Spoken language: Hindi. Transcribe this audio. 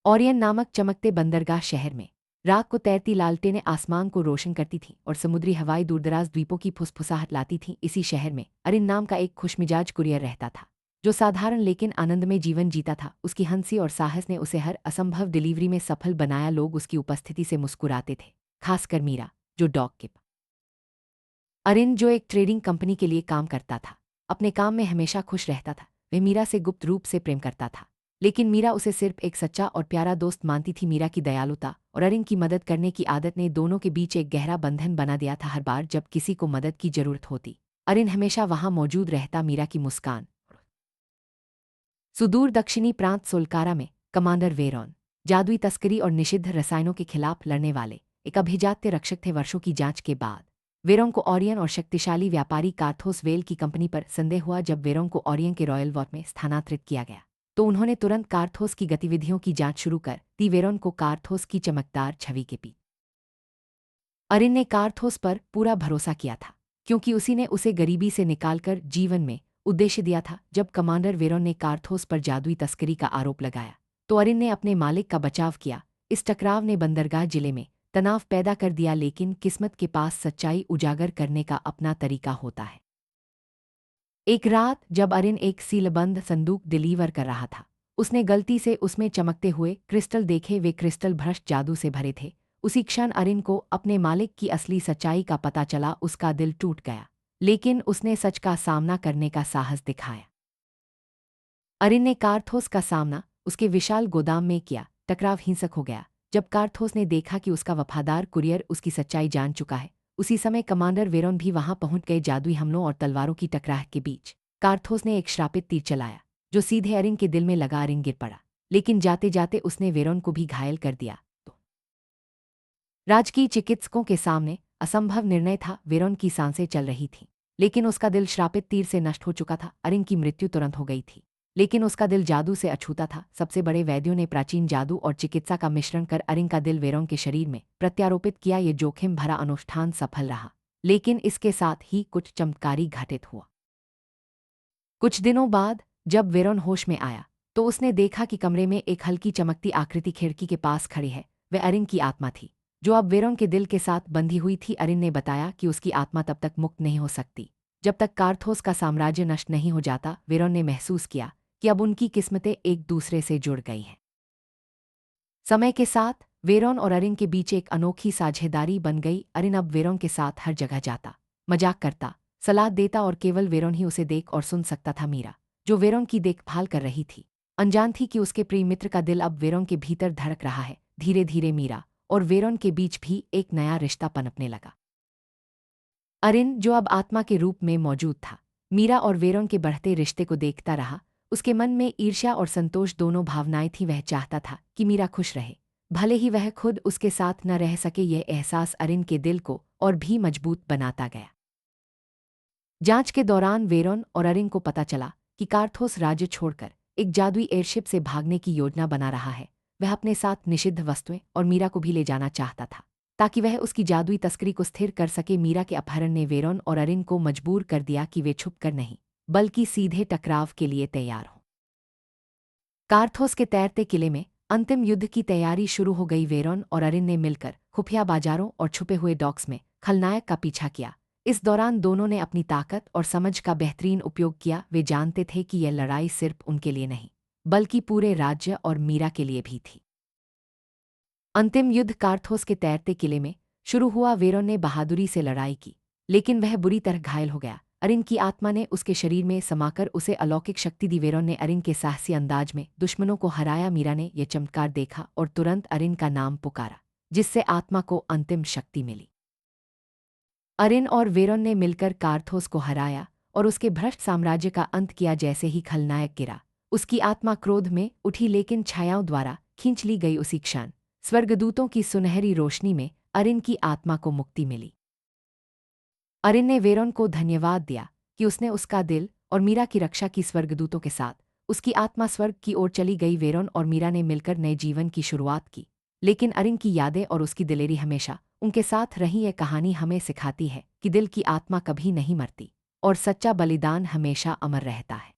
ओरियन नामक चमकते बंदरगाह शहर में रात को तैरती लालटेनें आसमान को रोशन करती थीं और समुद्री हवाएं दूरदराज द्वीपों की फुसफुसाहट लाती थीं। इसी शहर में अरिन नाम का एक खुशमिजाज कुरियर रहता था, जो साधारण लेकिन आनंदमय जीवन जीता था। उसकी हंसी और साहस ने उसे हर असंभव डिलीवरी में सफल बनाया। लोग उसकी उपस्थिति से मुस्कुराते थे, खासकर मीरा, जो डॉग किप। अरिन, जो एक ट्रेडिंग कंपनी के लिए काम करता था, अपने काम में हमेशा खुश रहता था। वह मीरा से गुप्त रूप से प्रेम करता था, लेकिन मीरा उसे सिर्फ एक सच्चा और प्यारा दोस्त मानती थी। मीरा की दयालुता और अरिन की मदद करने की आदत ने दोनों के बीच एक गहरा बंधन बना दिया था। हर बार जब किसी को मदद की जरूरत होती, अरिन हमेशा वहां मौजूद रहता। मीरा की मुस्कान। सुदूर दक्षिणी प्रांत सोलकारा में कमांडर वेरोन, जादुई तस्करी और निषिद्ध रसायनों के खिलाफ लड़ने वाले एक अभिजात्य रक्षक थे। वर्षों की जांच के बाद वेरोन को ओरियन और शक्तिशाली व्यापारी कार्थोस वेल की कंपनी पर संदेह हुआ। जब वेरोन को ओरियन के रॉयल वॉट में स्थानांतरित किया गया, तो उन्होंने तुरंत कार्थोस की गतिविधियों की जांच शुरू कर दी। वेरोन को कार्थोस की चमकदार छवि के पी अरिन ने कार्थोस पर पूरा भरोसा किया था, क्योंकि उसी ने उसे गरीबी से निकालकर जीवन में उद्देश्य दिया था। जब कमांडर वेरोन ने कार्थोस पर जादुई तस्करी का आरोप लगाया, तो अरिन ने अपने मालिक का बचाव किया। इस टकराव ने बंदरगाह जिले में तनाव पैदा कर दिया, लेकिन किस्मत के पास सच्चाई उजागर करने का अपना तरीका होता है। एक रात जब अरिन एक सीलबंद संदूक डिलीवर कर रहा था, उसने गलती से उसमें चमकते हुए क्रिस्टल देखे। वे क्रिस्टल भ्रष्ट जादू से भरे थे। उसी क्षण अरिन को अपने मालिक की असली सच्चाई का पता चला। उसका दिल टूट गया, लेकिन उसने सच का सामना करने का साहस दिखाया। अरिन ने कार्थोस का सामना उसके विशाल गोदाम में किया। टकराव हिंसक हो गया जब कार्थोस ने देखा कि उसका वफादार कुरियर उसकी सच्चाई जान चुका है। उसी समय कमांडर वेरोन भी वहां पहुंच गए। जादुई हमलों और तलवारों की टकराह के बीच कार्थोस ने एक श्रापित तीर चलाया, जो सीधे अरिन के दिल में लगा। अरिन गिर पड़ा, लेकिन जाते जाते उसने वेरोन को भी घायल कर दिया। तो राजकीय चिकित्सकों के सामने असंभव निर्णय था। वेरोन की सांसें चल रही थीं, लेकिन उसका दिल श्रापित तीर से नष्ट हो चुका था। अरिन की मृत्यु तुरंत हो गई थी, लेकिन उसका दिल जादू से अछूता था। सबसे बड़े वैद्यों ने प्राचीन जादू और चिकित्सा का मिश्रण कर अरिन का दिल वेरोन के शरीर में प्रत्यारोपित किया। ये जोखिम भरा अनुष्ठान सफल रहा, लेकिन इसके साथ ही कुछ चमत्कारी घटित हुआ। कुछ दिनों बाद जब वेरोन होश में आया, तो उसने देखा कि कमरे में एक हल्की चमकती आकृति खिड़की के पास खड़ी है। वह अरिन की आत्मा थी, जो अब वेरोन के दिल के साथ बंधी हुई थी। अरिन ने बताया कि उसकी आत्मा तब तक मुक्त नहीं हो सकती जब तक कार्थोस का साम्राज्य नष्ट नहीं हो जाता। वेरोन ने महसूस किया कि अब उनकी किस्मतें एक दूसरे से जुड़ गई हैं। समय के साथ वेरोन और अरिन के बीच एक अनोखी साझेदारी बन गई। अरिन अब वेरोन के साथ हर जगह जाता, मजाक करता, सलाह देता, और केवल वेरोन ही उसे देख और सुन सकता था। मीरा, जो वेरोन की देखभाल कर रही थी, अनजान थी कि उसके प्रिय मित्र का दिल अब वेरोन के भीतर धड़क रहा है। धीरे धीरे मीरा और वेरोन के बीच भी एक नया रिश्ता पनपने लगा। अरिन, जो अब आत्मा के रूप में मौजूद था, मीरा और वेरोन के बढ़ते रिश्ते को देखता रहा। उसके मन में ईर्ष्या और संतोष दोनों भावनाएं थीं। वह चाहता था कि मीरा खुश रहे, भले ही वह खुद उसके साथ न रह सके। यह एहसास अरिन के दिल को और भी मजबूत बनाता गया। जांच के दौरान वेरोन और अरिन को पता चला कि कार्थोस राज्य छोड़कर एक जादुई एयरशिप से भागने की योजना बना रहा है। वह अपने साथ निषिद्ध वस्तुएं और मीरा को भी ले जाना चाहता था, ताकि वह उसकी जादुई तस्करी को स्थिर कर सके। मीरा के अपहरण ने वेरोन और अरिन को मजबूर कर दिया कि वे छुपकर नहीं, बल्कि सीधे टकराव के लिए तैयार हों। कार्थोस के तैरते किले में अंतिम युद्ध की तैयारी शुरू हो गई। वेरोन और अरिन ने मिलकर खुफिया बाजारों और छुपे हुए डॉक्स में खलनायक का पीछा किया। इस दौरान दोनों ने अपनी ताकत और समझ का बेहतरीन उपयोग किया। वे जानते थे कि यह लड़ाई सिर्फ उनके लिए नहीं, बल्कि पूरे राज्य और मीरा के लिए भी थी। अंतिम युद्ध कार्थोस के तैरते किले में शुरू हुआ। वेरोन ने बहादुरी से लड़ाई की, लेकिन वह बुरी तरह घायल हो गया। अरिन की आत्मा ने उसके शरीर में समाकर उसे अलौकिक शक्ति दी। वेरोन ने अरिन के साहसी अंदाज में दुश्मनों को हराया। मीरा ने यह चमत्कार देखा और तुरंत अरिन का नाम पुकारा, जिससे आत्मा को अंतिम शक्ति मिली। अरिन और वेरोन ने मिलकर कार्थोस को हराया और उसके भ्रष्ट साम्राज्य का अंत किया। जैसे ही खलनायक गिरा, उसकी आत्मा क्रोध में उठी, लेकिन छायाओं द्वारा खींच ली गई। उसी क्षण स्वर्गदूतों की सुनहरी रोशनी में अरिन की आत्मा को मुक्ति मिली। अरिन ने वेरोन को धन्यवाद दिया कि उसने उसका दिल और मीरा की रक्षा की। स्वर्गदूतों के साथ उसकी आत्मा स्वर्ग की ओर चली गई। वेरोन और मीरा ने मिलकर नए जीवन की शुरुआत की, लेकिन अरिन की यादें और उसकी दिलेरी हमेशा उनके साथ रही। यह कहानी हमें सिखाती है कि दिल की आत्मा कभी नहीं मरती और सच्चा बलिदान हमेशा अमर रहता है।